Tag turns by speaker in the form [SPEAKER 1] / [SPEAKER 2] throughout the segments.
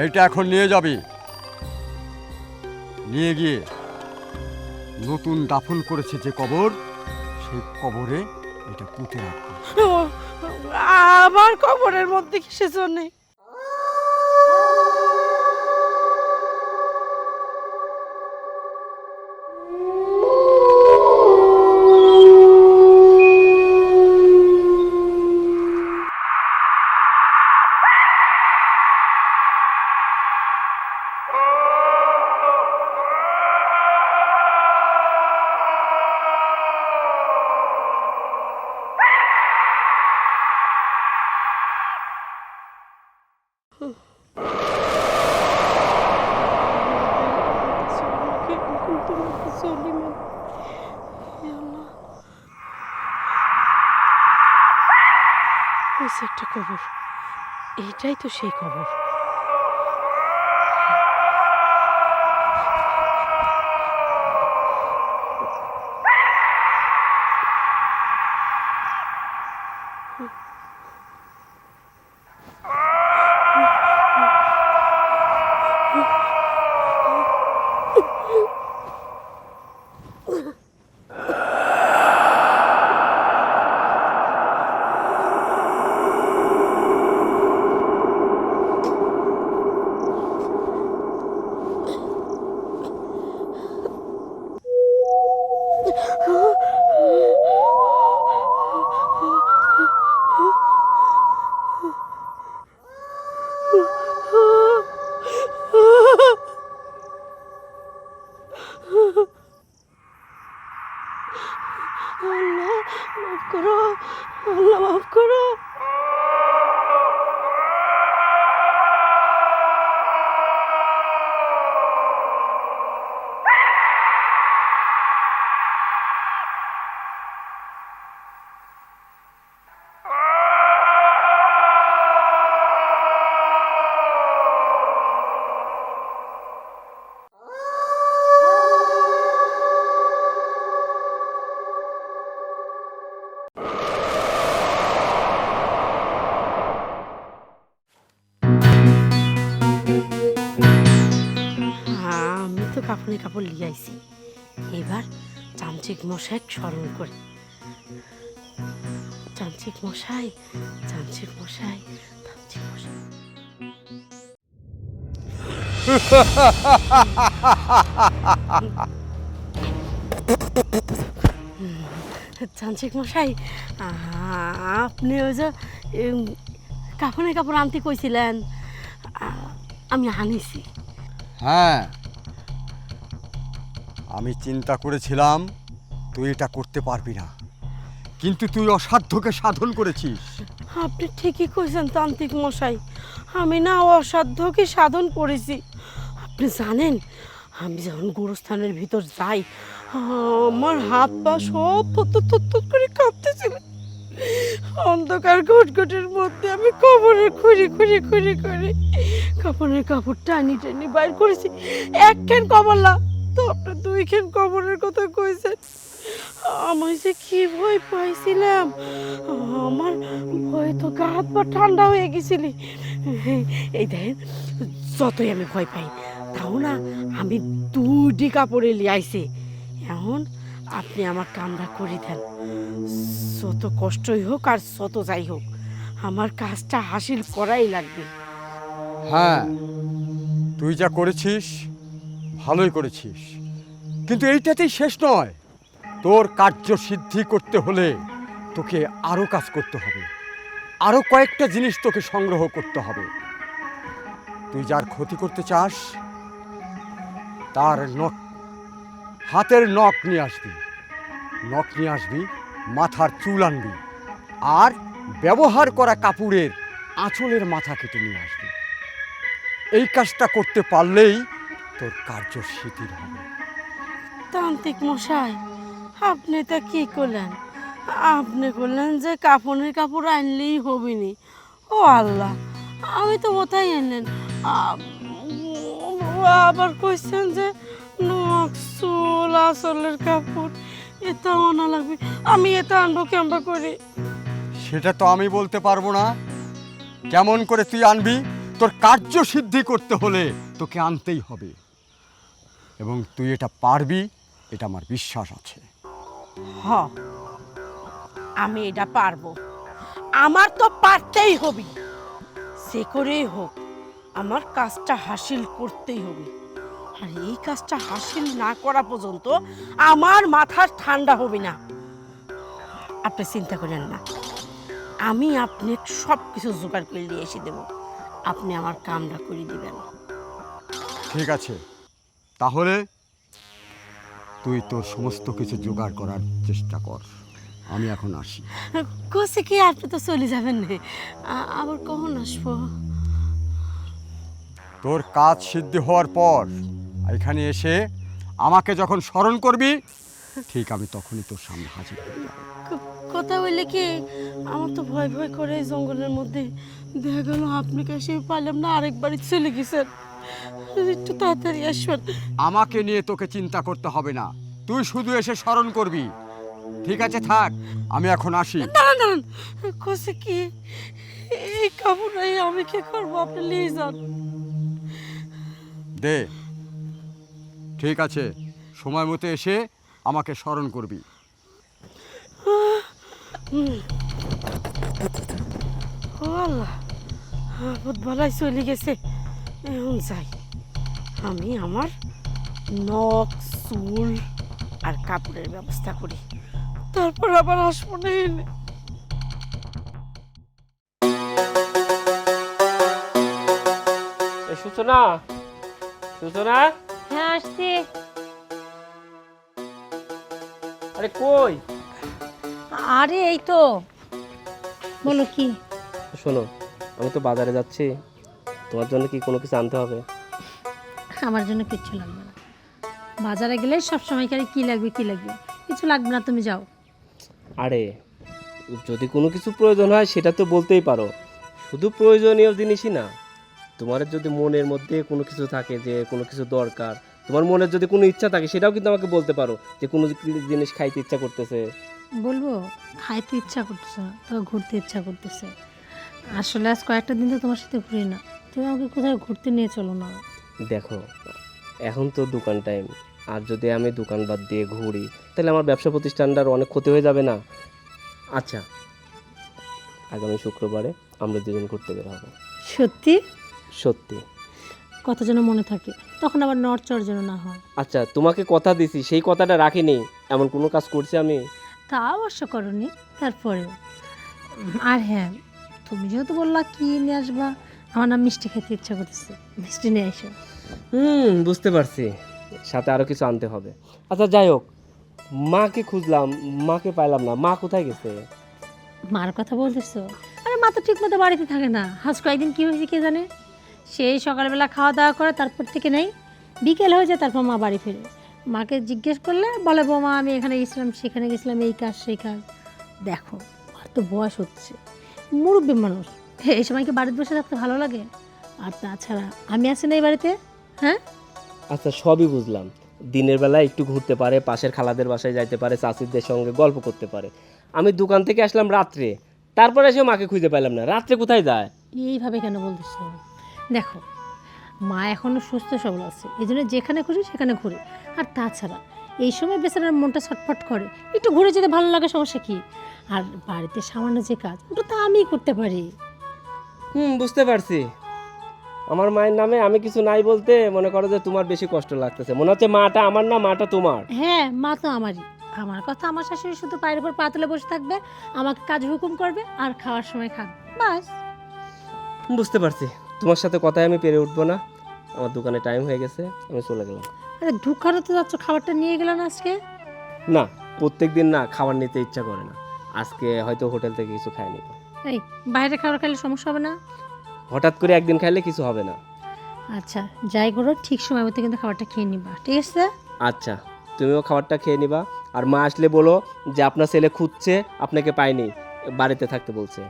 [SPEAKER 1] এইটা এখন নিয়ে যাবি, নিয়ে গিয়ে নতুন দাফন করেছে যে কবর, সেই কবরে এটা পুঁতে রাখবি।
[SPEAKER 2] আমার কবরের মধ্যে কিসের জন্যে? একটা কবর, এইটাই তো সেই কবর। আল্লাহ মাফ করো, আল্লাহ মাফ করো। আমি তো কাপড়ে কাপড় লিয়ে আইছি, এবার যান্ত্রিক মশাই স্মরণ করে। যান্ত্রিক মশাই, যান্ত্রিক মশাই, যান্ত্রিক মশাই। যান্ত্রিক মশাই, আপনি ওই যে কাপড়ে কাপড় আনতে কইছিলেন, আমি আনিছি।
[SPEAKER 1] হ্যাঁ, আমি চিন্তা করেছিলাম তুই এটা করতে পারবি না, কিন্তু তুই অসাধ্যকে সাধন করেছিস।
[SPEAKER 2] আপনি ঠিকই কইছেন তান্ত্রিক মশাই, আমি না অসাধ্যকে সাধন করেছি। আপনি জানেন, আমি যখন গোরস্থানের ভিতর যাই, আমার হাত পা সব থর করে কাঁপতেছিল। অন্ধকার ঘটঘটের মধ্যে আমি কবরের খুঁড়ি খুঁড়ি খুঁড়ি করে কাপড়ের কাপড় টানি টানি বাইর করেছি। একখান কবর না তো আপনার দুইখান কবরের কথা কইছেন। আমি যে কি ভয় পাইছিলাম, আমার ভয় তো গা হাত পা ঠান্ডা হয়ে গেছিল। এই দেখেন, যতই আমি ভয় পাই তাও না আমি দুটি কাপড়ে লিয়ে আইছি। এখন আপনি আমার কামটা করে দেন, যত কষ্টই হোক আর যত যাই হোক, আমার কাজটা হাসিল করাই লাগবে।
[SPEAKER 1] হ্যাঁ, তুই যা করেছিস ভালোই করেছিস, কিন্তু এইটাতেই শেষ নয়। তোর কার্য সিদ্ধি করতে হলে তোকে আরও কাজ করতে হবে, আরও কয়েকটা জিনিস তোকে সংগ্রহ করতে হবে। তুই যার ক্ষতি করতে চাস তার হাতের নখ নিয়ে আসবি, নখ নিয়ে আসবি, মাথার চুল আনবি, আর ব্যবহার করা কাপড়ের আঁচলের মাথা কেটে নিয়ে আসবি। এই কাজটা করতে পারলেই তোর কার্য শিথিল হবে।
[SPEAKER 2] তান্ত্রিক মশাই, আপনি তা কি করলেন? আপনি করলেন যে কাপড়ের কাপড় আনলেই হবে নি। ও আল্লাহ, আমি তো কোথায় আনলেন? আবার কইছেন যে নখ চুল আঁচলের কাপড় এটা আনা লাগবে। আমি এটা আনবো কেমবা করে?
[SPEAKER 1] সেটা তো আমি বলতে পারবো না। কেমন করে তুই আনবি? তোর কার্য সিদ্ধি করতে হলে তোকে আনতেই হবে, এবং তুই এটা পারবি, এটা আমার বিশ্বাস আছে।
[SPEAKER 2] হ, আমি এটা পারবো। আমার তো পারতেই হবে, সে করেই হোক আমার কাজটা হাসিল করতেই হবে। আর এই কাজটা হাসিল না করা পর্যন্ত আমার মাথা ঠান্ডা হবে না। আপনি চিন্তা করেন না, আমি আপনি সব কিছু জোগাড় করে দিয়ে এসে দেবো, আপনি আমার কামটা করে দিবেন।
[SPEAKER 1] ঠিক আছে, তাহলে তুই তোর সমস্ত কিছু জোগাড় করার চেষ্টা কর। আমি এখন আসি।
[SPEAKER 2] কোসে কি আপনি তো চলে যাবেন না, আবার কখন আসবো?
[SPEAKER 1] তোর কাজ সিদ্ধি হওয়ার পর এখানে এসে আমাকে যখন স্মরণ করবি, ঠিক আমি তখনই তোর সামনে হাজির হয়ে যাব।
[SPEAKER 2] কথা বললে কি, আমার তো ভয় ভয় করে এই জঙ্গলের মধ্যে। দেখা গেল আপনি কাছে পারলাম না, আরেকবারই চলে গেছেন। একটু তাড়াতাড়ি আসবেন।
[SPEAKER 1] আমাকে নিয়ে তোকে চিন্তা করতে হবে না, তুই শুধু এসে স্মরণ করবি। ঠিক আছে, থাক, আমি এখন আসি।
[SPEAKER 2] দাঁড়ান দাঁড়ান, কোসে কি এই কাপড় আমি কি করবো? আপনি নিয়ে যান।
[SPEAKER 1] দে, ঠিক আছে, সময় মতো এসে আমাকে স্মরণ করবি।
[SPEAKER 2] ও আল্লাহ, আপদ বলাই চলে গেছে। এখন যাই, আমি আমার নখ, চুল আর কাপড়ের ব্যবস্থা করি, তারপর আবার আসবো না এনে।
[SPEAKER 3] সূচনা, সূচনা,
[SPEAKER 4] হ্যাঁ আসছি।
[SPEAKER 3] আরে কই?
[SPEAKER 4] আরে এই তো, বলো কি?
[SPEAKER 3] শোনো, আমি তো বাজারে যাচ্ছি, তোমার জন্য কি কোনো কিছু আনতে হবে?
[SPEAKER 4] আমার জন্য কিচ্ছু লাগবে না। বাজারে গেলে সব সময় কি লাগবে কি লাগবে, কিছু লাগবে না, তুমি যাও।
[SPEAKER 3] আরে যদি কোনো কিছু প্রয়োজন হয় সেটা তো বলতেই পারো, শুধু প্রয়োজনীয় জিনিসই না, তোমার যদি মনের মধ্যে কোনো কিছু থাকে যে কোনো কিছু দরকার, তোমার মনের যদি কোনো ইচ্ছা থাকে সেটাও কিন্তু আমাকে বলতে পারো, যে কোনো জিনিস খাইতে ইচ্ছা করতেছে।
[SPEAKER 4] বলবো খাইতে ইচ্ছা করতেছে না, তো ঘুরতে ইচ্ছা করতেছে। আসলে আজ কয়েকটা দিন তো তোমার সাথে ঘুরি না, তুমি আমাকে কোথাও ঘুরতে নিয়ে চলো না।
[SPEAKER 3] দেখো, এখন তো দোকান টাইম, আর যদি আমি দোকান বাদ দিয়ে ঘুরি তাহলে আমার ব্যবসা প্রতিষ্ঠানটার অনেক ক্ষতি হয়ে যাবে না? আচ্ছা, আগামী শুক্রবারে আমরা দুজন ঘুরতে বের হবো।
[SPEAKER 4] সত্যি?
[SPEAKER 3] সত্যি।
[SPEAKER 4] কথা যেন মনে থাকে, তখন আবার নড়চড় যেন না হয়।
[SPEAKER 3] আচ্ছা, তোমাকে কথা দিছি, সেই কথাটা রাখিনি, এমন কোনো কাজ করছি আমি?
[SPEAKER 4] তা অবশ্য করনি, তারপরেও। আর হ্যাঁ, তুমি যেহেতু বললা কি নিয়ে আসবা, আমার না মিষ্টি খেতে ইচ্ছা করতেছে, মিষ্টি নিয়ে এসো।
[SPEAKER 3] বুঝতে পারছি, সাথে আরও কিছু আনতে হবে। আচ্ছা যাই হোক, মাকে খুঁজলাম, মাকে পাইলাম না, মা কোথায় গেছে?
[SPEAKER 4] মার কথা বলতেছো? আরে মা তো ঠিক মতো বাড়িতে থাকে না, আজ কয়েকদিন কী হয়েছে কে জানে। সেই সকালবেলা খাওয়া দাওয়া করে তারপর থেকে নেই, বিকেল হয়ে যায় তারপর মা বাড়ি ফেরে। মাকে জিজ্ঞেস করলে বলে বৌমা আমি এখানে গেছিলাম সেখানে গেছিলাম, এই কাজ সেই কাজ। দেখো আর তো বয়স হচ্ছে, মুরব্বী মানুষ, এই সময় কি বাড়িতে বসে থাকতে ভালো লাগে? আর তাছাড়া আমি আছি না এই বাড়িতে, হ্যাঁ?
[SPEAKER 3] আচ্ছা সবই বুঝলাম, দিনের বেলা একটু ঘুরতে পারে, পাশের খালাদের বাসায় যাইতে পারে, চাচিদের সঙ্গে গল্প করতে পারে। আমি দোকান থেকে আসলাম রাত্রে, তারপরে এসে মাকে খুঁজে পাইলাম না, রাত্রে কোথায় যায়?
[SPEAKER 4] এইভাবে কেন বলতেছো? দেখো মা এখনও সুস্থ সবল আছে, এই জন্য যেখানে খুশি সেখানে ঘুরে। আর তাছাড়া এই সময় বেচারার মনটা ছটফট করে, একটু ঘুরে যেতে ভালো লাগে, সমস্যা কি? আর বাড়িতে সামান্য যে কাজ ওটা তো আমিই করতে পারি।
[SPEAKER 3] বুঝতে পারছি, আমার মায়ের নামে আমি কিছু নাই বলতে মনে করো যে তোমার বেশি কষ্ট লাগতেছে, মনে হচ্ছে মাটা আমার না, মাটা তোমার।
[SPEAKER 4] হ্যাঁ, মা তো আমারই। আমার কথা আমার শাশুড়ি শুধু পায়ের উপর পা তুলে বসে থাকবে, আমাকে কাজ হুকুম করবে আর খাওয়ার সময় খাবে, বাস।
[SPEAKER 3] বুঝতে পারছি, তোমার সাথে কথায় আমি পেরে উঠবো না, আমার দোকানে টাইম হয়ে গেছে, আমি চলে গেলাম।
[SPEAKER 4] আরে দোকানে তো যাচ্ছ, খাবারটা নিয়ে গেলাম আজকে?
[SPEAKER 3] না, প্রত্যেক দিন না খাবার নিতে ইচ্ছা করে না, আজকে হয়তো হোটেল থেকে কিছু খাই নিব।
[SPEAKER 4] এই বাইরে খাবার খাইলে সমস্যা হবে না?
[SPEAKER 3] হঠাৎ করে একদিন খাইলে কিছু হবে না।
[SPEAKER 4] আচ্ছা যাই করো ঠিক সময় মতো কিন্তু খাবারটা খেয়ে নিবা, ঠিক আছে?
[SPEAKER 3] আচ্ছা, তুমিও খাবারটা খেয়ে নিবা, আর মা আসলে বলো যে আপনার ছেলে খুঁজছে, আপনাকে পায়নি, বাড়িতে থাকতে বলছে।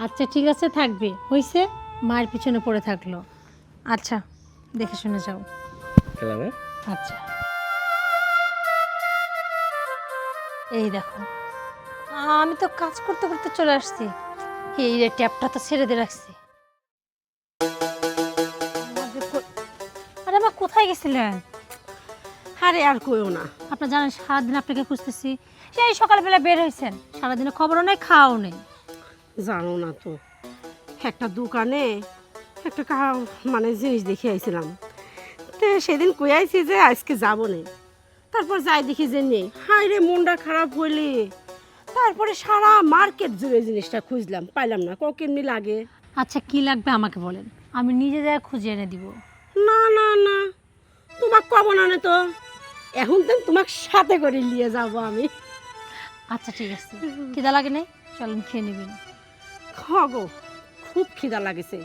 [SPEAKER 4] আচ্ছা ঠিক আছে, থাকবে, হইছে, মায়ের পিছনে পড়ে থাকলো। আচ্ছা দেখে শুনে যাও।
[SPEAKER 3] খেলাম, হ্যাঁ?
[SPEAKER 4] আচ্ছা। এই দেখো, আমি তো কাজ করতে করতে চলে আসছি। এই রে, ট্যাপটা তো ছেড়ে দিয়ে রাখছি। আরে মা, কোথায় গেছিলেন?
[SPEAKER 2] আরে আর কইও না।
[SPEAKER 4] আপনার জানেন সারাদিন আপনাকে খুঁজতেছি, সেই সকালবেলা বের হয়েছেন, সারাদিনে খবরও নেই, খাওয়াও নেই।
[SPEAKER 2] জানো না তো, একটা দোকানে একটা মানে জিনিস দেখে আইছিলাম, তো সেদিন কই আইছি যে আজকে যাবো না। তারপর যাই দেখি যে নেই, হাই রে মনটা খারাপ হইলে। তারপরে সারা মার্কেট জুড়ে জিনিসটা খুঁজলাম, পাইলাম না। কেমনি লাগে?
[SPEAKER 4] আচ্ছা, কি লাগবে আমাকে বলেন, আমি নিজে যাই খুঁজে এনে দিব।
[SPEAKER 2] না না না, তোমাক কব না নে তো, এখন তো তোমাকে সাথে করে নিয়ে যাব আমি।
[SPEAKER 4] আচ্ছা ঠিক আছে, খিদা লাগে নাই, চলেন খেয়ে নেবেন।
[SPEAKER 2] গো, খুব খিদা লাগেছে,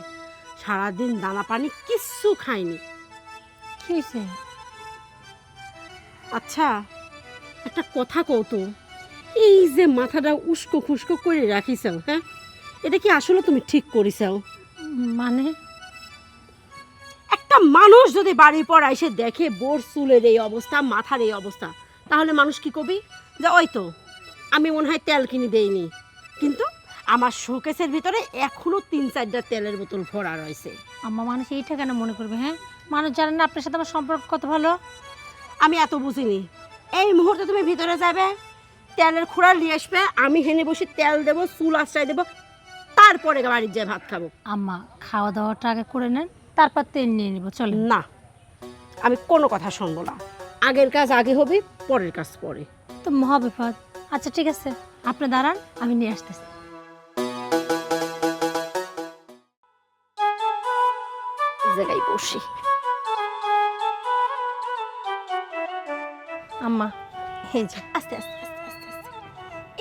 [SPEAKER 2] সারাদিন দানা পানি কিচ্ছু খাইনি।
[SPEAKER 4] কি হয়েছে?
[SPEAKER 2] আচ্ছা একটা কথা কও তো, এই যে মাথাটা উস্কো খুস্কো করে রাখিছাও, হ্যাঁ, এটা কি আসলে তুমি ঠিক করিছাও?
[SPEAKER 4] মানে
[SPEAKER 2] একটা মানুষ যদি বাড়ির পর এসে দেখে বোর চুলের এই অবস্থা, মাথার এই অবস্থা, তাহলে মানুষ কি কবি যে ওই তো আমি মনে হয় তেল কিনে দেইনি, কিন্তু আমার শোকেসের ভিতরে এখনো 3-4টা তেলের বোতল ভরা রয়েছে।
[SPEAKER 4] আম্মা, মানুষ এইটা কেন মনে করবে? হ্যাঁ, মানুষ জানে না আপনার সাথে আমার সম্পর্ক কত ভালো।
[SPEAKER 2] আমি এত বুঝিনি। এই মুহূর্তে তুমি ভিতরে যাবে, তেলের খুঁড়া নিয়ে আসবে, আমি হেনে বসে তেল দেবো, চুল আশ্রয় দেবো, তারপরে বাড়ির যেয়ে ভাত খাবো।
[SPEAKER 4] আম্মা, খাওয়া দাওয়াটা আগে করে নেন, তারপর তেল নিয়ে নেবো, চলেন।
[SPEAKER 2] না, আমি কোনো কথা শুনবো না। আগের কাজ আগে হবে, পরের কাজ পরে।
[SPEAKER 4] তো মহাবিপদ। আচ্ছা ঠিক আছে, আপনি দাঁড়ান, আমি নিয়ে আসতেছি।
[SPEAKER 2] জায়গায় বসি।
[SPEAKER 4] আম্মা, এই যে।
[SPEAKER 2] আস্তে আস্তে আস্তে আস্তে আস্তে।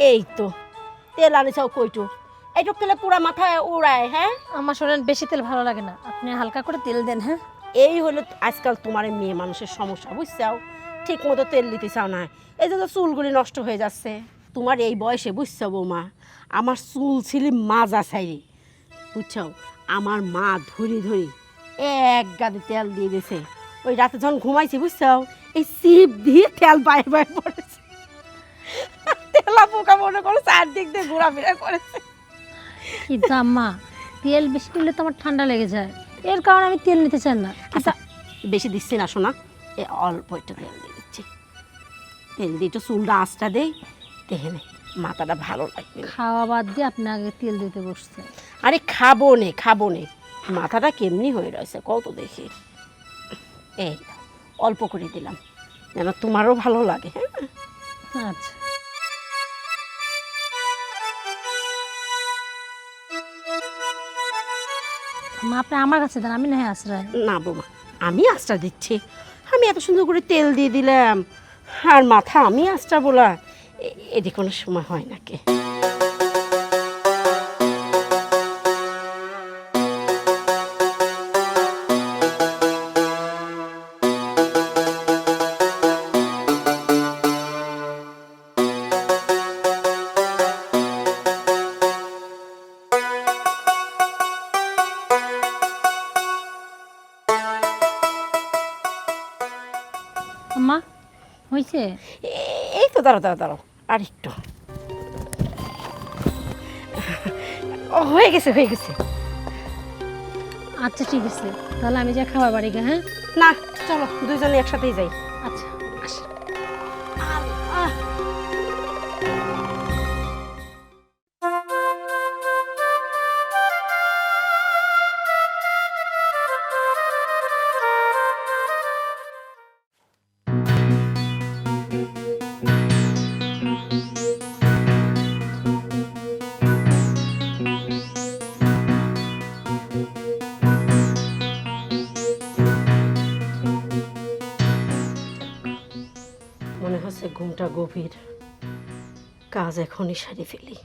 [SPEAKER 2] এই তো তেল আনিছাও কইটু, এইটুক তেলে পুরা মাথায় উড়ায়। হ্যাঁ,
[SPEAKER 4] আমার শোনেন, বেশি তেল ভালো লাগে না, আপনি হালকা করে তেল দেন। হ্যাঁ,
[SPEAKER 2] এই হলো আজকাল তোমার মেয়ে মানুষের সমস্যা, বুঝছাও? ঠিক মতো তেল দিতে চাও না, এই যে চুলগুলি নষ্ট হয়ে যাচ্ছে। তোমার এই বয়সে বুঝছো বৌমা, আমার চুল ছিল মাজা ছাইরে, বুঝছো? আমার মা ধরি ধরি এক গাদে তেল দিয়ে দিয়েছে। ওই রাতে যখন ঘুমাইছি, বুঝছো, এই সিপ দিয়ে তেল বাইরে বাইরে পড়েছে, তেলা পোকা মনে করো চারদিক দিয়ে ঘোরাফেরা করেছে।
[SPEAKER 4] কিন্তু আম্মা, তেল বেশি নিলে তো আমার ঠান্ডা লেগে যায়, এর কারণে আমি তেল নিতে চাই না।
[SPEAKER 2] আচ্ছা বেশি দিচ্ছি না শোনা, এ অল্প একটু তেল দিয়ে দিচ্ছি। তেল দিয়ে একটু চুলটা আঁচটা দেই, দেখে মাথাটা ভালো লাগবে।
[SPEAKER 4] খাওয়া বাদ দিয়ে আপনি আগে তেল দিতে বসছেন।
[SPEAKER 2] আরে খাবো নে খাবো নে, মাথাটা কেমনি হয়ে রয়েছে কত দেখি। এই অল্প করে দিলাম, যেন তোমারও ভালো লাগে। হ্যাঁ,
[SPEAKER 4] আচ্ছা। মা, আপনি আমার কাছে দেন, আমি না হয় আশ্রয়।
[SPEAKER 2] না বৌমা, আমি আঁচটা দিচ্ছি। আমি এত সুন্দর করে তেল দিয়ে দিলাম, আর মাথা আমি আঁচটা বলা, এটি কোনো সময় হয় নাকি?
[SPEAKER 4] আম্মা, হয়েছে?
[SPEAKER 2] এই তো দাঁড়াও দাঁড়াও দাঁড়াও, আর একটু। ও হয়ে গেছে হয়ে গেছে।
[SPEAKER 4] আচ্ছা ঠিক আছে, তাহলে আমি যা খাবার বাড়ি গে। হ্যাঁ,
[SPEAKER 2] না চলো দুজনে একসাথেই যাই।
[SPEAKER 4] আচ্ছা।
[SPEAKER 2] আহ, মনে হচ্ছে ঘুমটা গভীর, কাজ এখনই সারি ফেলি।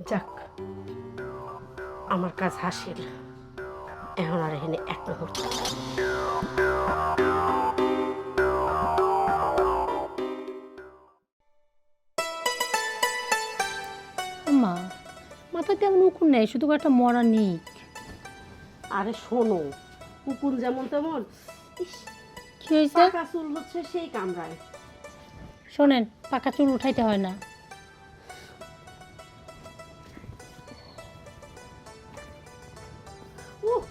[SPEAKER 2] যাক, আমার কাজ হাসিল, এখন আর এখানে এক মুহূর্ত।
[SPEAKER 4] কুকুর নেই, শুধু একটা মরা নিক।
[SPEAKER 2] আরে শোনো, কুকুর যেমন তেমন, ইস,
[SPEAKER 4] কি হয়েছে?
[SPEAKER 2] পাকা চুল হচ্ছে সেই কামড়ায়।
[SPEAKER 4] শোনেন, পাকা চুল উঠাইতে হয় না।
[SPEAKER 2] উহ,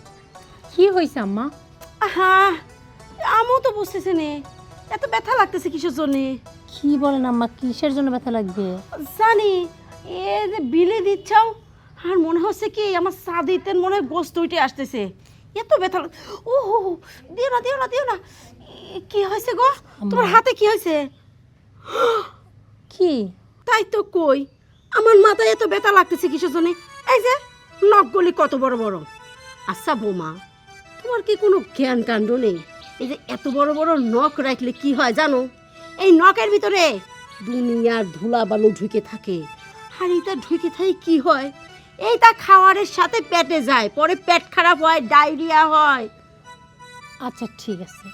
[SPEAKER 4] কি হয়েছে আম্মা?
[SPEAKER 2] হ্যাঁ, আমিও তো বুঝতেছি নে, এত ব্যথা লাগতেছে কিসের জন্য
[SPEAKER 4] কি বলেন আম্মা, কিসের জন্য ব্যথা লাগবে?
[SPEAKER 2] জানি। এ যে বিলে দিচ্ছাও, আর মনে হচ্ছে কি আমার সাদিতের মনে হয় গোস্ত উঠে আসতেছে, এত ব্যথা ও হো, দিও না দিও না দিও না। কি হয়েছে গো তোমার হাতে, কি হয়েছে?
[SPEAKER 4] কি?
[SPEAKER 2] তাই তো কই, আমার মাথায় এত ব্যথা লাগতেছে কিসের জন্য? এই যে নখগুলি কত বড় বড়। আচ্ছা বৌমা, তোমার কি কোনো জ্ঞান কাণ্ড নেই? এই যে এত বড় বড় নখ রাখলে কি হয় জানো? এই নখের ভিতরে দুনিয়ার ধুলা বালু ঢুকে থাকে, আর এইটা ঢুকে থাকে কি হয়, এইটা খাওয়ারের সাথে পেটে যায়, পরে পেট খারাপ হয়, ডায়রিয়া হয়।
[SPEAKER 4] আচ্ছা ঠিক আছে,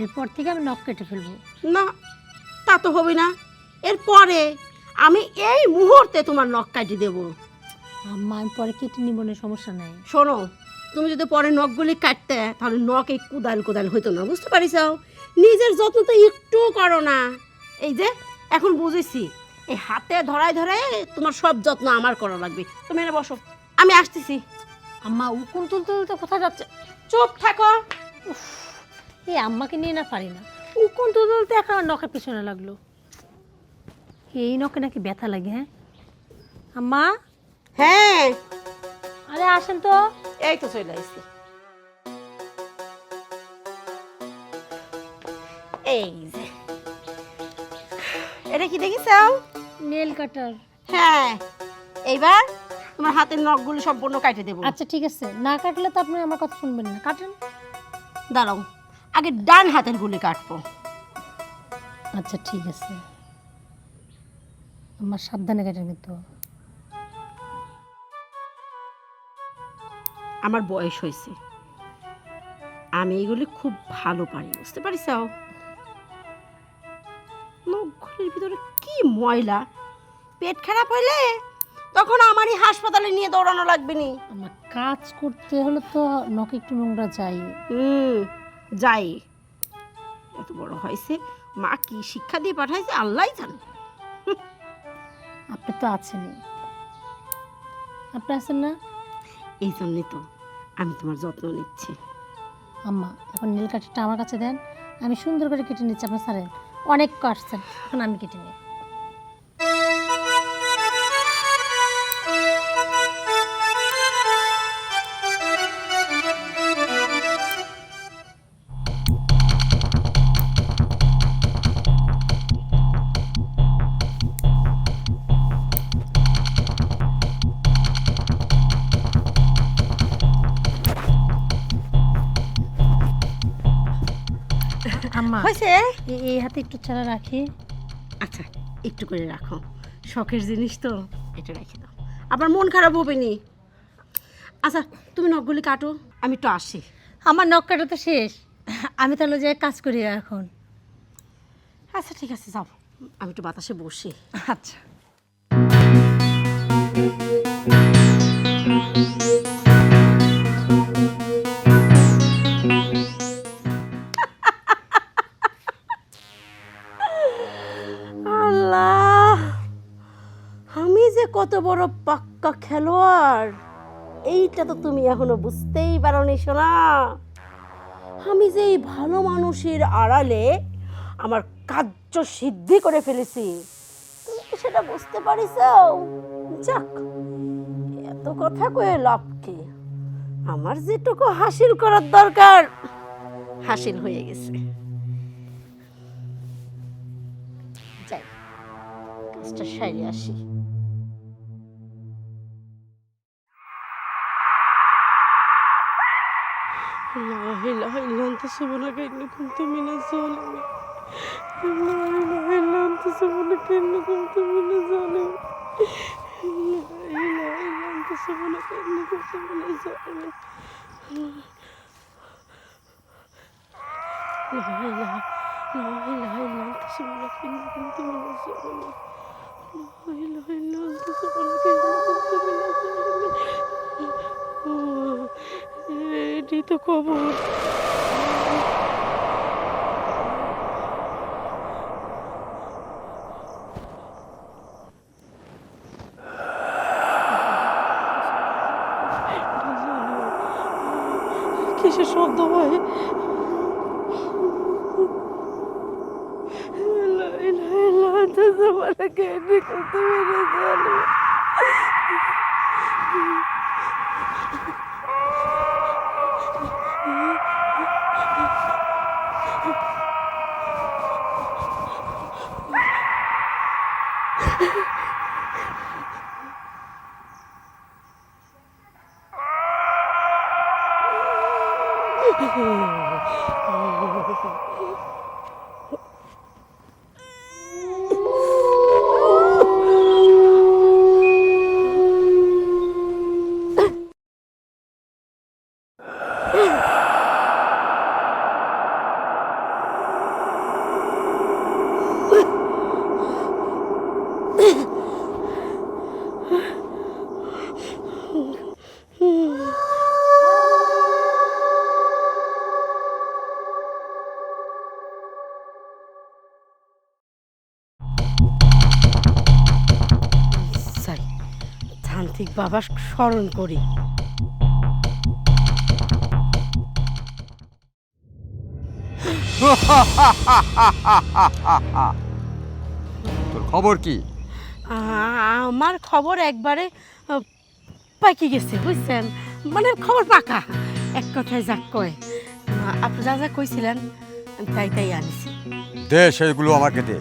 [SPEAKER 4] এরপর থেকে আমি নখ কেটে ফেলবো।
[SPEAKER 2] না, তা তো হবে না। এরপরে আমি এই মুহূর্তে তোমার নখ কাটি দেবো।
[SPEAKER 4] আম্মা আমি পরে কেটে নিব না, সমস্যা নাই।
[SPEAKER 2] শোনো, তুমি যদি পরে নখগুলি কাটতে তাহলে নখ এই কুদাল কুদাল হইতো না, বুঝতে পারিস? নিজের যত্ন তো একটু করো না। এই যে এখন বুঝেছি, এই হাতে ধরায় ধরায় তোমার সব যত্ন আমার করা লাগবে। তুমি এনে বসো, আমি আসতেছি।
[SPEAKER 4] আম্মা উকুন তুলতে তুলতে কোথায় যাচ্ছে?
[SPEAKER 2] চুপ থাকো।
[SPEAKER 4] এই আম্মাকে নিয়ে না পারি না, উকুন তুলতে তুলতে এখন আমার নখের পিছনে লাগলো। এই নখে নাকি ব্যথা লাগে? হ্যাঁ আম্মা,
[SPEAKER 2] হ্যাঁ,
[SPEAKER 4] আরে আসেন তো।
[SPEAKER 2] এই তো চলে আসছি। এই যে এটা কি দেখিস?
[SPEAKER 4] নেল কাটার।
[SPEAKER 2] হ্যাঁ, এইবার তোমার হাতের নখগুলি সম্পূর্ণ কাটে দেবো।
[SPEAKER 4] আচ্ছা ঠিক আছে, না কাটলে তো আপনি আমার কথা শুনবেন না, কাটেন।
[SPEAKER 2] দাঁড়াও, আগে ডান হাতের গুলি কাটবো।
[SPEAKER 4] আচ্ছা ঠিক আছে, আমার সাবধানে কাটেন কিন্তু।
[SPEAKER 2] আমার বয়স হয়েছে, আমি এগুলি খুব ভালো পারি, বুঝতে পারিস? নখগুলির ভিতরে কি ময়লা, পেট খারাপ হইলে তখন আমারই হাসপাতালে নিয়ে দৌড়ানো লাগবে নি।
[SPEAKER 4] আমার কাজ করতে হলে তো নখে একটু নোংরা যাই।
[SPEAKER 2] যাই, এত বড় হয়েছে, মা কি শিক্ষা দিয়ে পাঠাইছে আল্লাহই জানে।
[SPEAKER 4] আপনি তো আছেনই, আপনি আছেন না?
[SPEAKER 2] এই জন্যই তো আমি তোমার যত্ন নিচ্ছি।
[SPEAKER 4] আম্মা এখন নীল কাঠিটা আমার কাছে দেন, আমি সুন্দর করে কেটে নিচ্ছি। আপনার স্যারের অনেক কাটছেন, এখন আমি কেটে নিই। আম্মা
[SPEAKER 2] হয়েছে?
[SPEAKER 4] এই হাতে একটু ছাড়া রাখি।
[SPEAKER 2] আচ্ছা, একটু করে রাখো, শখের জিনিস তো, এটা রেখে দাও, আবার মন খারাপ হবে নি। আচ্ছা, তুমি নখগুলি কাটো, আমি একটু আসি।
[SPEAKER 4] আমার নখ কাটা তো শেষ, আমি তাহলে যে কাজ করি এখন।
[SPEAKER 2] আচ্ছা ঠিক আছে, যাও, আমি একটু বাতাসে বসি।
[SPEAKER 4] আচ্ছা
[SPEAKER 2] আল্লাহ, আমি যে কত বড় পাক্কা খেলোয়াড় এইটা তো তুমি এখনো বুঝতেই পারোনি সোনা। আমি যে এই ভালো মানুষের আড়ালে আমার কার্য সিদ্ধি করে ফেলেছি, তুমি কি সেটা বুঝতে পারিস? যাক, এত কথা কয়ে লাভ কি, আমার যেটুকু হাসিল করার দরকার হাসিল হয়ে গেছে। যাই, কাজটা সাইরে আসি। لا إله إلا أنت سبحانك إني كنت من الظالمين. لا إله إلا أنت سبحانك إني كنت من الظالمين. لا إله إلا أنت سبحانك إني كنت من الظالمين. لا إله إلا أنت سبحانك إني كنت من الظالمين. এটি তো কবর। কিসের শব্দ হয়? যাই, তান্ত্রিক বাবা স্মরণ করি।
[SPEAKER 1] তোর খবর কি?
[SPEAKER 2] আমার খবর একবারে পাকি গেছে, বুঝছেন? মানে খবর পাকা, এক কথায় যাক কয়। আপনি যা যা কইছিলেন তাই তাই আনিছি।
[SPEAKER 1] দে সেগুলো আমাকে দে।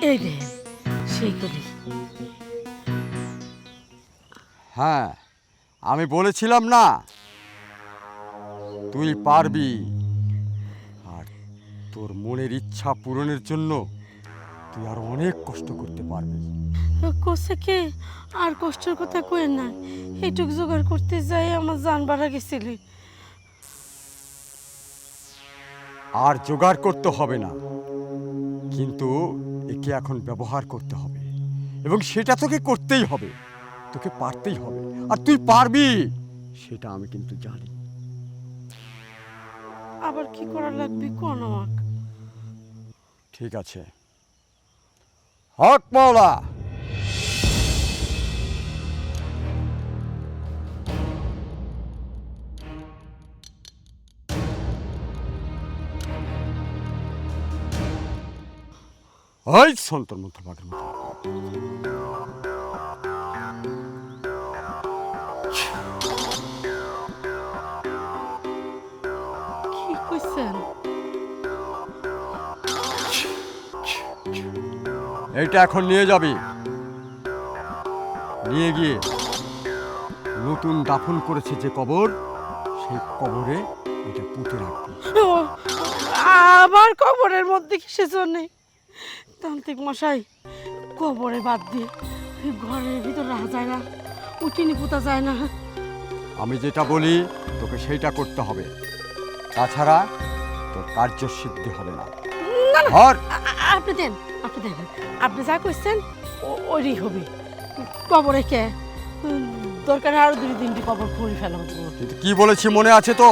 [SPEAKER 2] এই রে সেইগুলি।
[SPEAKER 1] হ্যাঁ, আমি বলেছিলাম না তুই পারবি, আর তোর মনের ইচ্ছা পূরণের জন্য তুই আর অনেক কষ্ট করতে পারবি।
[SPEAKER 2] কোসে কে আর কষ্টের কথা কইেন না, এইটুক জোগাড় করতে যাই আমার জান বাড়া গেছিল।
[SPEAKER 1] আর জোগাড় করতে হবে না, কিন্তু একে এখন ব্যবহার করতে হবে, এবং সেটা তোকে করতেই হবে, তোকে পারতেই হবে, আর তুই পারবি সেটা আমি কিন্তু জানি।
[SPEAKER 2] আবার কি করা লাগবে কোন আমাক?
[SPEAKER 1] ঠিক আছে, হক মাওলা। ওই সন্তর মন্ত্র বাগের মতো
[SPEAKER 2] কি কইছেন?
[SPEAKER 1] এইটা এখন নিয়ে যাবি, নিয়ে গিয়ে নতুন দাফন করেছে যে কবর, সেই কবরে এটা পুঁতে রাখবি।
[SPEAKER 2] ও, আবার কবরের মধ্যে কিসের জন্যে? তান্ত্রিক মশাই, কবরে বাদ দিয়ে ঘরের ভিতর রাখা যায় না, উঠিনি পোতা যায় না।
[SPEAKER 1] আমি যেটা বলি তোকে সেইটা করতে হবে, তাছাড়া তোর কার্যসিদ্ধি হবে না।
[SPEAKER 2] না, না,
[SPEAKER 1] ধর।
[SPEAKER 2] আপনি দেন, আপনি দেন, আপনি যা কইছেন ওরই হবে। কবরে কে দরকার আরো 2-3টি কবর করে ফেলা।
[SPEAKER 1] কিন্তু কি বলেছি মনে আছে তো?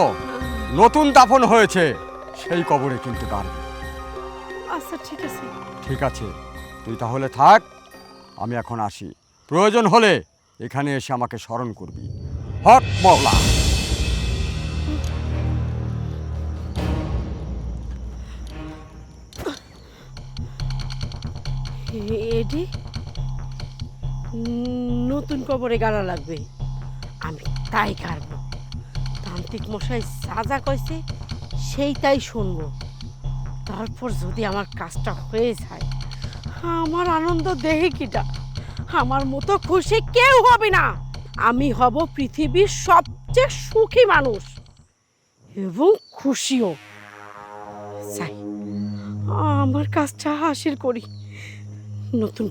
[SPEAKER 1] নতুন দাফন হয়েছে সেই কবরে কিন্তু গাড়বি।
[SPEAKER 2] আচ্ছা ঠিক আছে।
[SPEAKER 1] ঠিক আছে, তুই তাহলে থাক, আমি এখন আসি। প্রয়োজন হলে এখানে এসে আমাকে স্মরণ করবি। হক মাওলা।
[SPEAKER 2] এডি নতুন কবরে গাড়া লাগবে, আমি তাই কাটব। তান্ত্রিক মশাই যা যা কইছে সেইটাই শুনবো, তারপর যদি আমার কাজটা হয়ে যায় আমার আনন্দ দেহে কিটা, আমার মতো খুশি কেউ হবে না। আমি হব পৃথিবীর সবচেয়ে সুখী মানুষ এবং খুশিও। চাই আমার কাজটা হাসিল করি। নতুন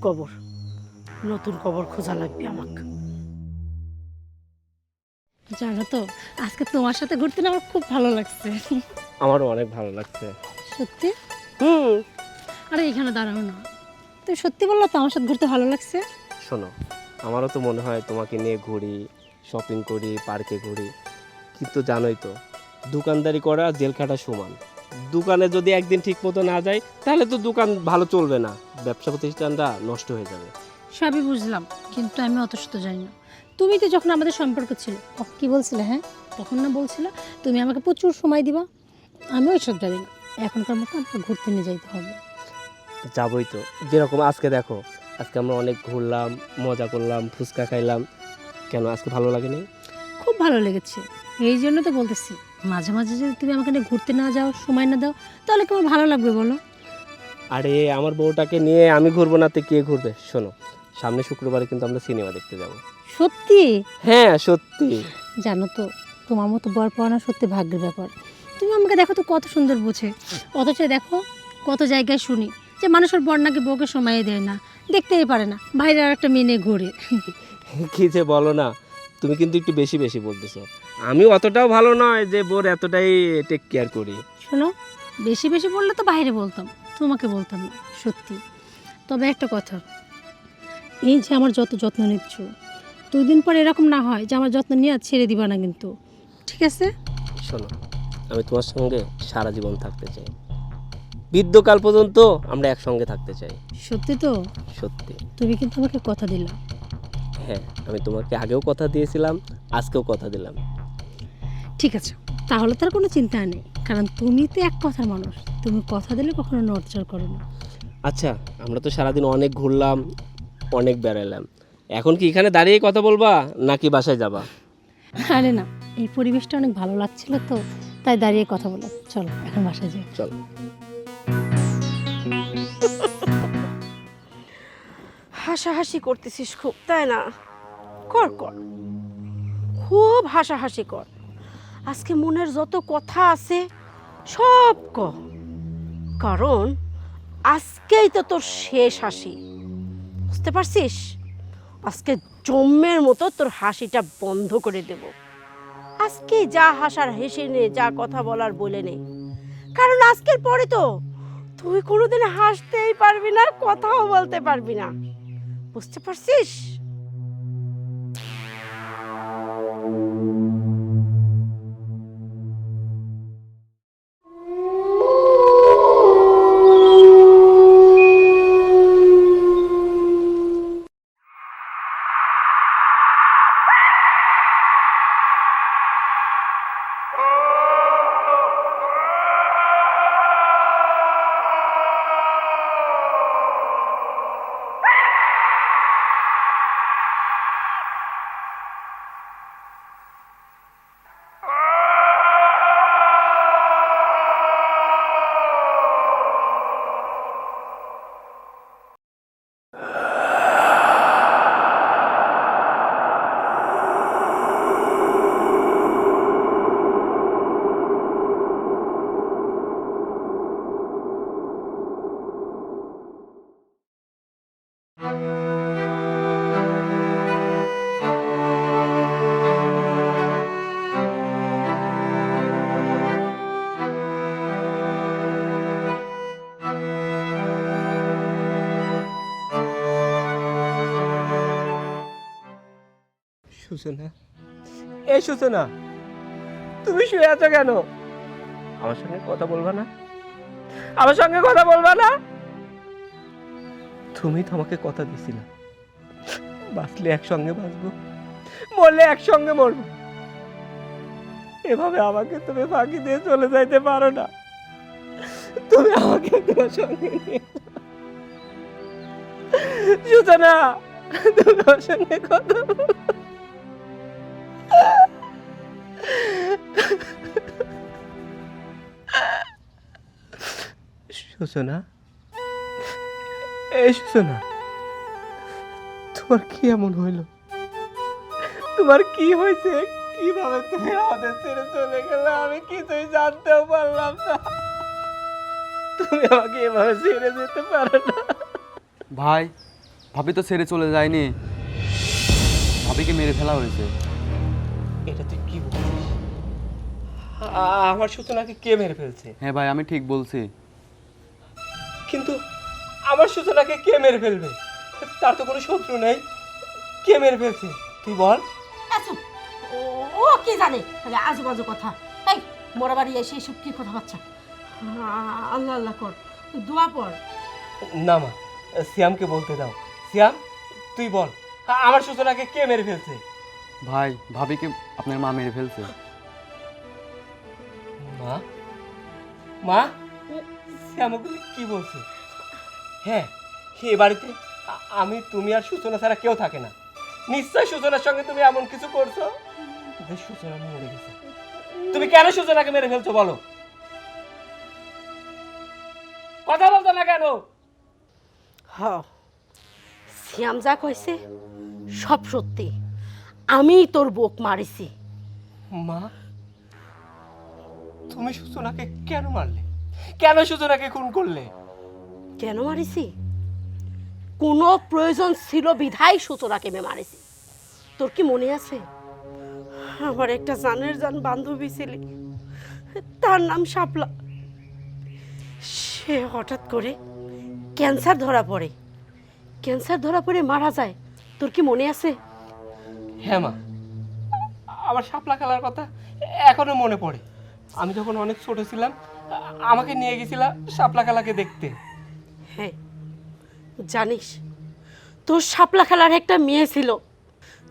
[SPEAKER 2] কবর খোঁজা লাগবে আমাকে।
[SPEAKER 4] জানো তো, আজকে তোমার সাথে ঘুরতে না আমার খুব ভালো লাগছে।
[SPEAKER 3] আমারও অনেক ভালো লাগছে।
[SPEAKER 4] সত্যি?
[SPEAKER 3] হুম।
[SPEAKER 4] আরে এখানে দাঁড়াও না, তুমি সত্যি বললো তো আমার সাথে ঘুরতে ভালো লাগছে?
[SPEAKER 3] শোনো, আমারও তো মনে হয় তোমাকে নিয়ে ঘুরি, শপিং করি, পার্কে ঘুরি, কিন্তু জানোই তো দোকানদারি করা আর জেল খাটা সমান। দোকানে যদি একদিন ঠিক মতো না যায় তাহলে তো দোকান ভালো চলবে না, ব্যবসা প্রতিষ্ঠানটা নষ্ট হয়ে যাবে।
[SPEAKER 4] সবই বুঝলাম, কিন্তু আমি অত শত জানি না। তুমি তো যখন আমাদের সম্পর্ক ছিল তখন কি বলছিলে? হ্যাঁ, তখন না বলছিলে তুমি আমাকে প্রচুর সময় দিবা? আমি ওই সব জানি না, এখনকার মতো আমাকে ঘুরতে নিয়ে যাইতে হবে।
[SPEAKER 3] যাবই তো, যেরকম আজকে দেখো, আজকে আমরা অনেক ঘুরলাম, মজা করলাম, ফুচকা খাইলাম। কেন আজকে ভালো লাগেনি?
[SPEAKER 4] খুব ভালো লেগেছে, এই জন্য তো বলতেছি মাঝে মাঝে যদি তুমি আমাকে নিয়ে ঘুরতে না যাও, সময় না দাও, তাহলে কেমন ভালো লাগবে বলো?
[SPEAKER 3] আরে আমার বউটাকে নিয়ে আমি ঘুরবো না তো কে ঘুরবে? শোনো, সামনে শুক্রবারে কিন্তু আমরা সিনেমা দেখতে যাব।
[SPEAKER 4] সত্যি?
[SPEAKER 3] হ্যাঁ সত্যি।
[SPEAKER 4] জানো তো, তোমার মতো বর পাওয়া না সত্যি ভাগ্যের ব্যাপার। তুমি আমাকে দেখো তো কত সুন্দর বোঝে, অথচ দেখো কত জায়গায় শুনি যে মানুষের বর নাকি বউকে সময় দেয় না, দেখতেই পারে না, বাইরে আর একটা মেয়ে নিয়ে ঘুরে।
[SPEAKER 3] কি যে বলো না, তুমি কিন্তু একটু বেশি বেশি বলতেছো। আমি অতটাও ভালো নয় যে বোর এতটাই টেক কেয়ার করি।
[SPEAKER 4] শোনো, বেশি বেশি বললে তো বাইরে বলতাম, তোমাকে বলতাম না, সত্যি। তবে একটা কথা, এই যে আমার যত যত্ন নিচ্ছ, 2 দিন পর এরকম না হয় যে আমার যত্ন নিয়ে আর ছেড়ে দিবা না কিন্তু, ঠিক আছে?
[SPEAKER 3] শোনো, আমি তোমার সঙ্গে সারা জীবন থাকতে চাই, বৃদ্ধকাল পর্যন্ত আমরা একসঙ্গে থাকতে চাই।
[SPEAKER 4] সত্যি তো?
[SPEAKER 3] সত্যি।
[SPEAKER 4] তুমি কিন্তু আমাকে কথা দিলা।
[SPEAKER 3] হ্যাঁ, আমি তোমাকে আগেও কথা দিয়েছিলাম, আজকেও কথা দিলাম।
[SPEAKER 4] ঠিক আছে, তাহলে তার কোনো চিন্তা নেই, কারণ তুমি তো এক কথার মানুষ, তুমি কথা দিলে কখনো নড়চড় করো না।
[SPEAKER 3] আচ্ছা, আমরা তো সারাদিন অনেক ঘুরলাম, অনেক বেড়ালাম, এখন কি এখানে দাঁড়িয়ে কথা বলবা নাকি বাসায় যাবা?
[SPEAKER 4] আরে না, এই পরিবেশটা অনেক ভালো লাগছিল তো, তাই দাঁড়িয়ে কথা বলো। চলো এখন বাসায় যাই।
[SPEAKER 3] চল।
[SPEAKER 2] হাসাহাসি করতেছিস খুব, তাই না? কর কর, খুব হাসাহাসি কর। আজকে মনের যত কথা আছে সব ক, কারণ আজকেই তো তোর শেষ হাসি, বুঝতে পারছিস? আজকে জম্মের মতো তোর হাসিটা বন্ধ করে দেব। আজকে যা হাসার হেসে নে, যা কথা বলার বলে নে, কারণ আজকের পরে তো তুই কোনোদিন হাসতেই পারবি না, কথাও বলতে পারবি না, বুঝতে পারছিস?
[SPEAKER 3] সূচনা, এই সূচনা, তুমি শুয়ে আছো কেন? আমার সঙ্গে কথা বলবা না? আমার সঙ্গে কথা বলবা না? তুমি তো আমাকে কথা দিছিলে, বাঁচলে একসঙ্গে বাঁচবো, মরলে একসঙ্গে মরবো। এভাবে আমাকে তুমি ফাঁকি দিয়ে চলে যাইতে পারো না। তুমি আমাকে তোমার সঙ্গে নিয়ে সূচনা, তুমি আমার সঙ্গে কথা বলো। সূচনা, এই সূচনা, তোমার কি এমন হইল? তোমার কি হয়েছে? কিভাবে তুমি আমাদের ছেড়ে চলে গেলে আমি কিছুই জানতেও পারলাম না। তুমি আমাকে এভাবে ছেড়ে যেতে পারো না।
[SPEAKER 5] ভাই, ভাবি তো ছেড়ে চলে যায়নি, ভাবিকে মেরে ফেলা হয়েছে।
[SPEAKER 3] এটা তুই কি বলছিস? আমার সূচনাকে কে মেরে ফেলছে?
[SPEAKER 5] হ্যাঁ ভাই, আমি ঠিক বলছি।
[SPEAKER 3] কিন্তু আমার সূচনাকে কে মেরে ফেলবে? তার তো কোনো শত্রু নেই। কে মেরে ফেলছে তুই বল।
[SPEAKER 2] আচ্ছা, ও ও কি জানে আজুবাজু কথা। এই মোরা বাড়ি এসে এসব কি কথা বাচ্চা? আল্লাহ আল্লাহ কর, দোয়া পড়।
[SPEAKER 3] না মা, শ্যামকে বলতে দাও। শ্যাম, তুই বল, আমার সূচনাকে কে মেরে ফেলছে?
[SPEAKER 5] ভাই, ভাবিকে আপনার মা মেরে ফেলছে।
[SPEAKER 3] মা? মা? শ্যাম ওগুলি কি বলছে? হ্যাঁ, এ বাড়িতে আমি, তুমি আর সূচনা ছাড়া কেউ থাকে না। নিশ্চয় সূচনার সঙ্গে তুমি এমন কিছু করছো যে সূচনা মরে গেছে। তুমি কেন সূচনাকে মেরে ফেলছো বলো? কথা বলতো না কেন?
[SPEAKER 2] হ, শ্যাম যা কইছে সব সত্যি। আমি তোর বোক মারিছি।
[SPEAKER 3] মা, তুমি সূচনাকে কেন মারলে? কেন সূচনাকে খুন করলে?
[SPEAKER 2] কেন মারিছি? কোনো প্রয়োজন ছিল বিধায় সূচনাকে আমি মারিছি। তোর কি মনে আছে, আমার একটা জানের জান বান্ধবী ছিলি, তার নাম শাপলা। সে হঠাৎ করে ক্যান্সার ধরা পড়ে। ক্যান্সার ধরা পড়ে মারা যায়। তোর কি মনে আছে?
[SPEAKER 3] হ্যাঁ মা, আমার শাপলা খেলার কথা এখনো মনে পড়ে। আমি যখন অনেক ছোট ছিলাম, আমাকে নিয়ে গেছিলাম শাপলা খেলাকে দেখতে।
[SPEAKER 2] হ্যাঁ, জানিস তোর শাপলা খেলার একটা মেয়ে ছিল।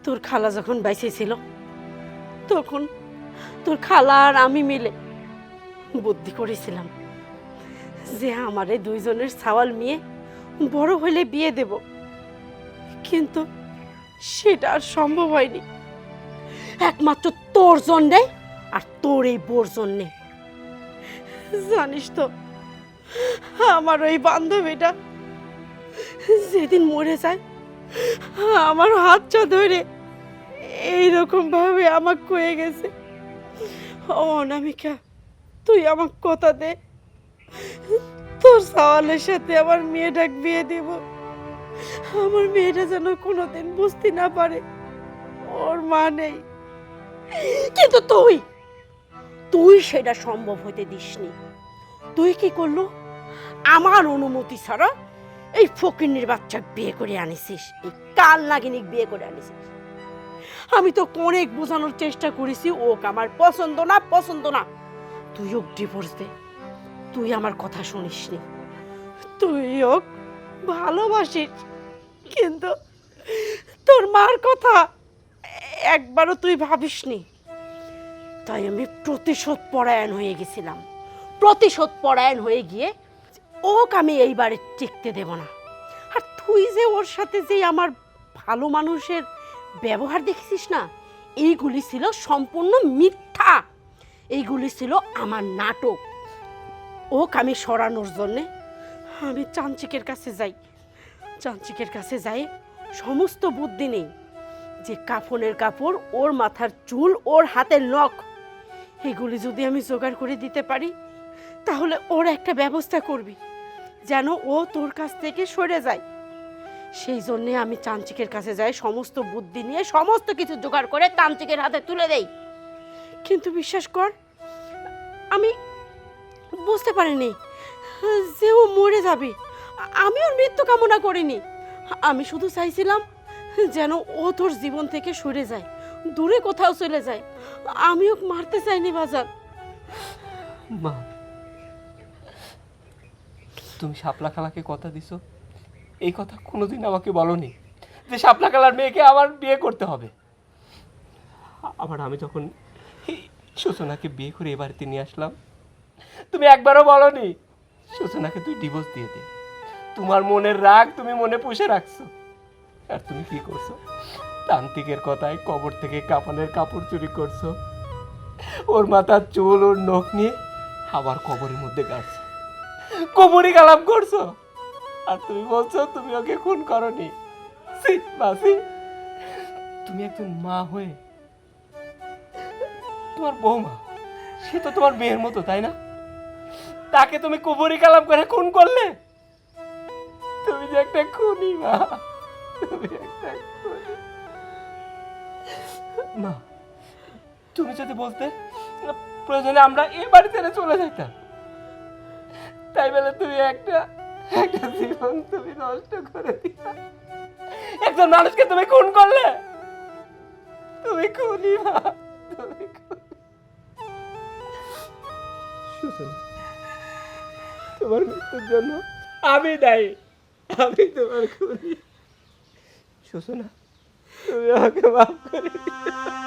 [SPEAKER 2] তোর খালা যখন বাইসে ছিল, তখন তোর খালা আর আমি মিলে বুদ্ধি করেছিলাম যে আমারে দুইজনের ছাওয়াল মেয়ে বড় হলে বিয়ে দেব। কিন্তু সেটা আর সম্ভব হয়নি, একমাত্র তোর জন্যে আর তোর এই বোর জন্যে। জানিস তো, আমার ওই বান্ধবীটা যেদিন মরে যায়, আমার হাতটা ধরে এইরকম ভাবে আমাকে কয়ে গেছে, অনামিকা তুই আমার কথা দে, তোর সওয়ালের সাথে আমার মেয়েটাকে বিয়ে দেব। আমার মেয়েটা যেন কোনোদিন বুঝতে না পারে ওর মা নেই। কিন্তু তুই তুই সেটা সম্ভব হতে দিসনি। তুই কি করলো? আমার অনুমতি ছাড়া এই ফকিন্নির বাচ্চা বিয়ে করে আনিছিস, এই কাল নাগিনী বিয়ে করে আনিছিস। আমি তো অনেক বোঝানোর চেষ্টা করেছি, ওকে আমার পছন্দ না, পছন্দ না। তুই ওকে ডিভোর্স দে। তুই আমার কথা শুনিসনি। তুই ওকে ভালোবাসিস, কিন্তু তোর মার কথা একবারও তুই ভাবিসনি। তাই আমি প্রতিশোধ পরায়ণ হয়ে গেছিলাম। প্রতিশোধ পরায়ণ হয়ে গিয়ে ওকে আমি এইবারে টিকতে দেব না। আর তুই যে ওর সাথে যে আমার ভালো মানুষের ব্যবহার দেখেছিস না, এইগুলি ছিল সম্পূর্ণ মিথ্যা। এইগুলি ছিল আমার নাটক। ওকে আমি সরানোর জন্যে আমি চাঞ্চিকের কাছে যাই। চাঞ্চিকের কাছে যাই সমস্ত বুদ্ধি নেই যে কাফনের কাপড়, ওর মাথার চুল, ওর হাতের নখ, এগুলি যদি আমি জোগাড় করে দিতে পারি, তাহলে ওর একটা ব্যবস্থা করবি যেন ও তোর কাছ থেকে সরে যায়। সেই জন্যে আমি তান্ত্রিকের কাছে যাই, সমস্ত বুদ্ধি নিয়ে সমস্ত কিছু জোগাড় করে তান্ত্রিকের হাতে তুলে দেই। কিন্তু বিশ্বাস কর, আমি বুঝতে পারিনি যে ও মরে যাবে। আমি ওর মৃত্যু কামনা করিনি। আমি শুধু চাইছিলাম যেন ও তোর জীবন থেকে সরে যায়, দূরে কোথাও চলে যায়। আমি ওকে মারতে চাইনি বাজার।
[SPEAKER 3] মা, তুমি শাপলা খালাকে কথা দিছো, এই কথা কোনোদিন আমাকে বলনি যে শাপলা খালার মেয়েকে আমার বিয়ে করতে হবে। আবার আমি যখন সূচনাকে বিয়ে করে এ বাড়িতে নিয়ে আসলাম, তুমি একবারও বলনি সূচনাকে তুই ডিভোর্স দিয়ে দে। তোমার মনের রাগ তুমি মনে পুষে রাখছো। আর তুমি কি করছো? তান্ত্রিকের কথায় কবর থেকে কাফনের কাপড় চুরি করছো, ওর মাথার চুল, ওর নখ নিয়ে আবার কবরের মধ্যে গাড়ছো, কবরই কালাম করছো। আর তুমি বলছো তুমি ওকে খুন করনি। মাসি, তুমি একজন মা হয়ে তোমার বৌমা, সে তো তোমার মেয়ের মতো, তাই না? তাকে তুমি কবরই কালাম করে খুন করলে। তুমি যে একটা খুনি মা, তুমি একটা খুনি। মা, তুমি যদি বলতে প্রয়োজনে আমরা এই বাড়ি ছেড়ে চলে যেতাম। তাই বলে তুমি একটা একটা জীবন তুমি নষ্ট করে দিলা, একজন মানুষকে তুমি খুন করলে। তুমি খুনি মা, তুমি খুনি। সুচনা, তোমার মৃত্যুর জন্য আমি দায়ী, আমি তোমার খুনি। সুচনা, তুমি আমাকে মাফ করে দিও।